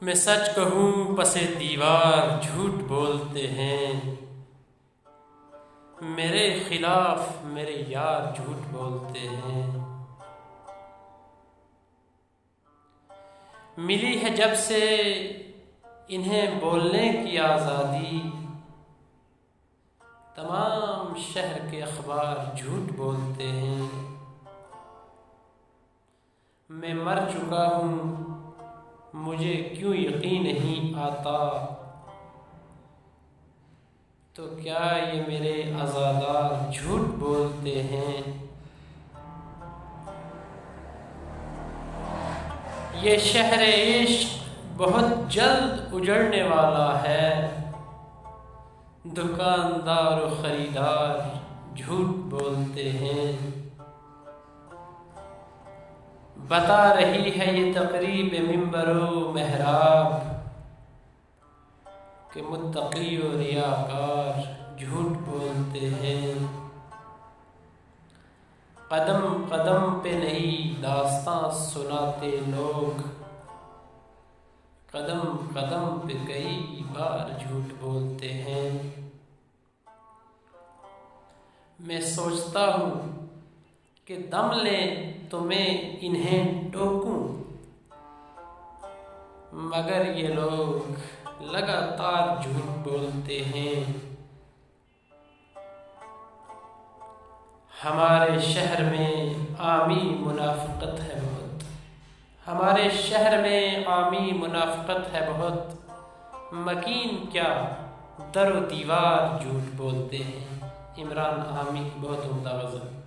میں سچ کہوں پسے دیوار جھوٹ بولتے ہیں، میرے خلاف میرے یار جھوٹ بولتے ہیں۔ ملی ہے جب سے انہیں بولنے کی آزادی، تمام شہر کے اخبار جھوٹ بولتے ہیں۔ میں مر چکا ہوں مجھے کیوں یقین نہیں آتا، تو کیا یہ میرے عزادار جھوٹ بولتے ہیں۔ یہ شہر عشق بہت جلد اجڑنے والا ہے، دکاندار و خریدار جھوٹ بولتے ہیں۔ بتا رہی ہے یہ تقریب منبر و محراب کہ متقی و ریاکار جھوٹ بولتے ہیں۔ قدم قدم پہ نئی داستاں سناتے لوگ، قدم قدم پہ کئی بار جھوٹ بولتے ہیں۔ میں سوچتا ہوں کہ دم لیں تو میں انہیں ٹوکوں، مگر یہ لوگ لگاتار جھوٹ بولتے ہیں۔ ہمارے شہر میں عامی منافقت ہے بہت، ہمارے شہر میں عامی منافقت ہے بہت، مکین کیا در و دیوار جھوٹ بولتے ہیں۔ عمران عامی، بہت عمدہ غزل۔